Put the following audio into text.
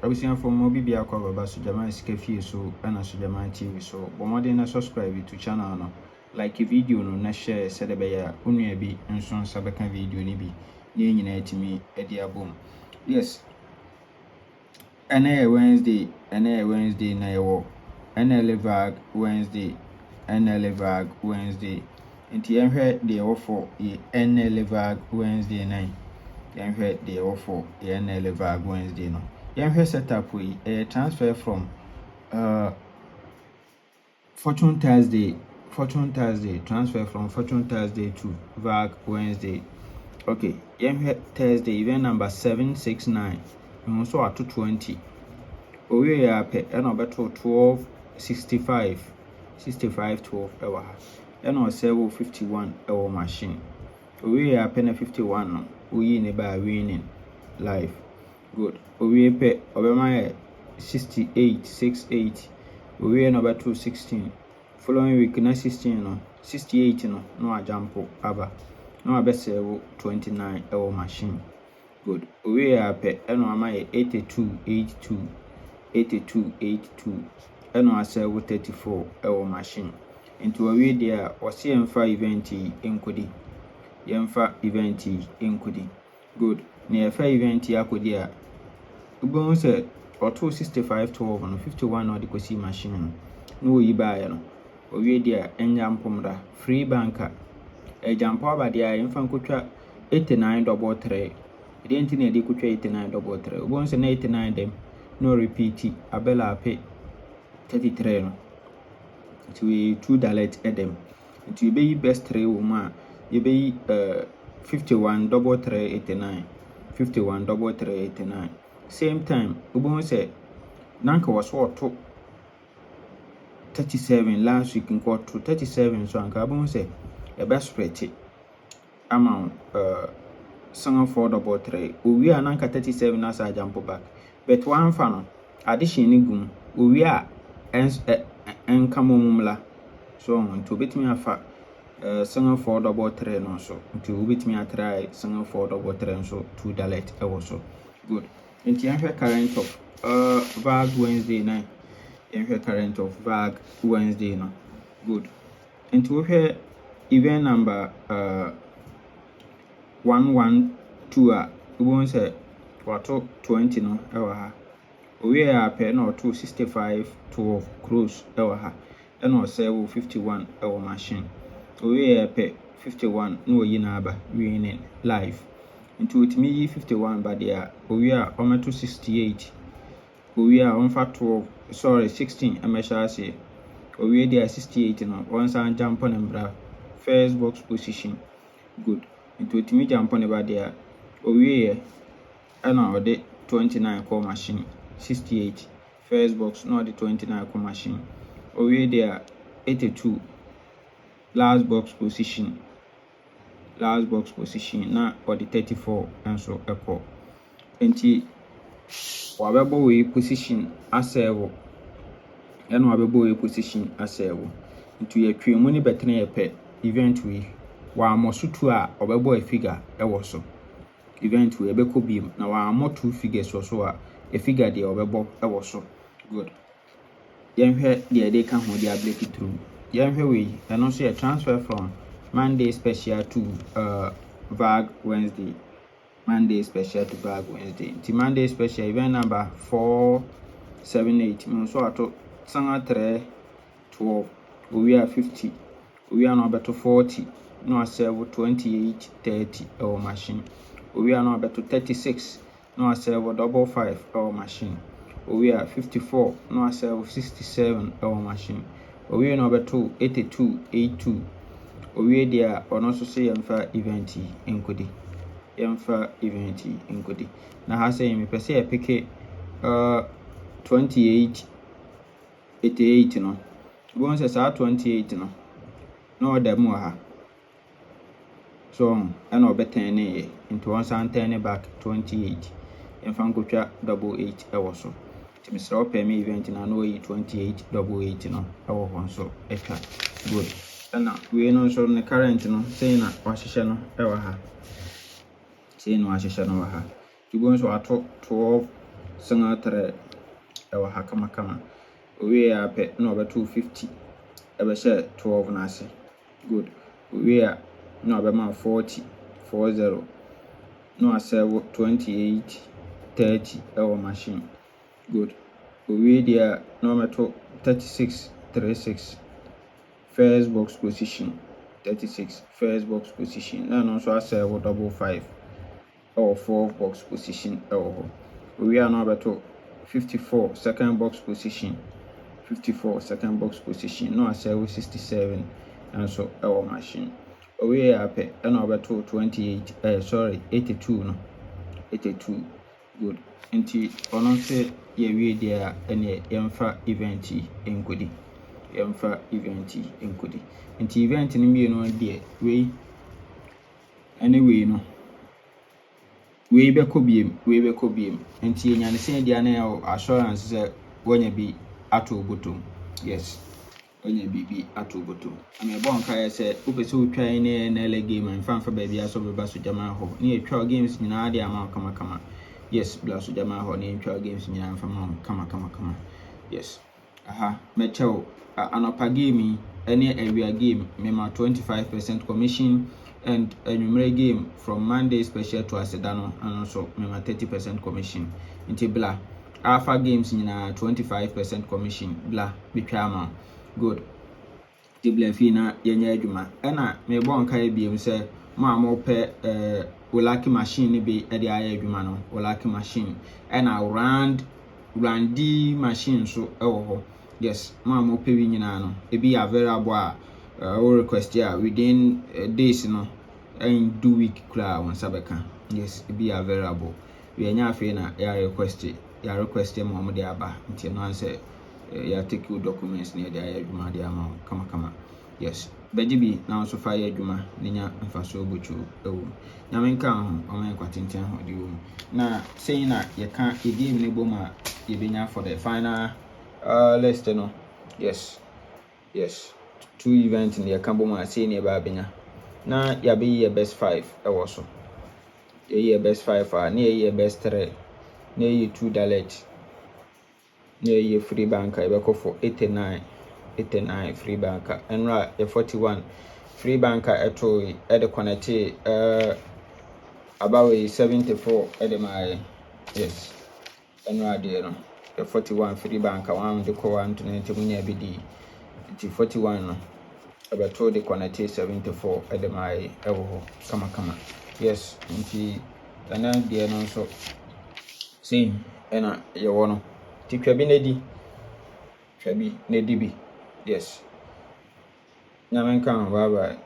Abusua for mo bibia kwa baba Sujaman Skefi so ana Sujaman TV so bomode na subscribe to channel no like video no na share sede be ya onua bi nso nsa beka video ni bi ne nyina etimi edi abom. Yes, Nla Wednesday na yewo Nla Vag Wednesday nti yenhwe de yewo for Nla Vag Wednesday 9 yenhwe de yewo for Nla Vag Wednesday no yenhwe setup we transfer from Fortune Thursday transfer from Fortune Thursday to Vag Wednesday. Okay, yenhwe Thursday event number 769 so at 20 owe ya pe e no beto 1265 12 ewa ha e no serve 51 ewa machine owe ya pe na 51 no oyi ne ba winning live. Good. Owe pe obema 68 owe no beto 16 following week na 16 no 68 no a jump aba no a be serve 29 ewa machine. Good. Owe ya pe eno amaye 82 eno aserve 34 ewo machine. Into owe dia wose yemfa event enkodi. Good. Ne yefa event akodi a ubon se auto 6512 no 51 no de kosi machine no oyi baaye no owe dia enya mpomra free banker ejampo abade a yemfa nkotwa 8933 identi na edi kutwa 8933 ubon se na 89 dem no repeat abela ape 33 no to we two dalet edem to be best 3 woman you be 513389 same time ubon se nanka was what 37 last week in quarter 37 so anka ubon se e best spread amount 433 owi ananka 37 as a jump back but one fan addition ni gum owi a enkamomumla so to betimi afa 433 no so to betimi atry 433 so to delete e so. Good. Nti yanhwe current of Vag Wednesday na yanhwe current of Vag Wednesday no. Good. Nti wo hwe event number 112 a ubon se wato 20 no ewa ha owe ya pe na wato 65 12 cross ewa ha eno serve 51 ewa machine owe ya pe 51 no oyi na aba winning live into utimi 51 ba dia owe a ometo 68 owe a onfa 16 amesha ase owe dia 68 no onsa jump on mbra first box position. Good. Into utimi jump on ba dia owe ana ode 29 call machine 68 first box no the 29 call machine owe there 82 last box position na or the 34 and so echo enti wabebo we position aserve eno wabebo we position aserve into ye twemu ni betene ye pe event we wa amosutu a obebo a figure ewo so event we ebeko biem na wa more two figures so a figure de obebo ewo so. Good. Yenhwe de dey kan ho de break it through yenhwe we eno so a transfer from Monday special to Vag Wednesday. The Monday special event number 478 so ato sanga 3 12 we are 50 we are no beto 40 no serve 28 30 our machine we are no beto 36 no serve double 5 our machine we are 54 no serve 67 our machine we no beto 82 we there or no so say yemfa event enkodi na ha say me pese e pick 28 88 no bon say 28 no no order mu ha so and obetan ne into one turn back 28 emfa nkotwa 88 ewo so timi sra ope me event na no 28 88 no ewo hon so etwa. Good. Na we no so ne current no say na wahehye no ewo ha say no wahehye no ha tibon so ato single 3 ɛwɔ ha kama. Owie a pɛ na ɔbɛto 50 ɛbɛhyɛ 12 no ase. Good. Owie a na ɔbɛma 40 na asɛwo 28 30 ɛwɔ machine. Good. Owie deɛ na ɔmɛto 36 36 first box position. 36 first box position. Na no nso asɛwo double 5 ɛwɔ fourth box position ɛwɔ hɔ. Owie a na ɔbɛto 54 second box position. 54 second box position. No asɛwo 67 nso ɛwɔ machine. Owie a pɛ ɛna ɔbɛto 82 no. 82. Good. Nti ɔno nso yɛwie deɛ a ɛne yɛmfa event yi nkodi. Nti event no mmienu deɛ wei ɛne wei no. Wei bɛkɔ biem. Nti yɛnya ne sɛ deɛ na yɛ assurance sɛ wɔnya bi ato bottom. Yes. Wɔnya bibi ato bottom. Ama ɛbɔ nkae sɛ wopɛ sɛ wotwa ne Nla game mfa baabi aso bɛba so gyama hɔ. Ne yɛtwa games nyinaa de ama kama. Yes, bla so gyama hɔ ne yɛtwa games nyinaa mfa ma kama. Yes. Mekyɛw anɔpa game ɛne awia game mema 25% commission, and anwummerɛ game from Monday special to aseda no so mema 30% commission. Nti bla alpha games nyinaa 25% commission bla betwa ama. Good. Tibla fi na yenya adwuma. Ɛna mebɔ nkae biem sɛ mo pɛ Olaki machine ne bi ɛde ayɛ adwuma no. Olaki machine ɛna Randy machine so ɛwɔ hɔ. Yes, mo pɛ wi nyinaa no. Ebi available a request ya within days no and 2 week kura on sabeka. Yes, ebi available. We anya afi na ya request mo de aba. Nti no answer ya take your documents near the adwuma de ama kama. Yes. Bejibi na so fa ya adwuma nya mfaso bochu ewo. Na menka ho o kwatenten ho de wo. Na sei na ye ka game ne boma ye benya for the final list no. Yes. 2 events in the boma sei ne ba benya. Na ya be ye best 5 ewo so. Ye best 5 na ye best 3 na ye 2 dalet. Yeah, free banker, you go for 89 free banker, and right, 41 free banker at the connected about 74 at my yes, and right there, the 41 free banker, one the core one to 90 BD, 41 about the connected 74 at my come, yes, and then the so see, and you wanna. Twabi nedi bi. Yes. Na menka bye bye.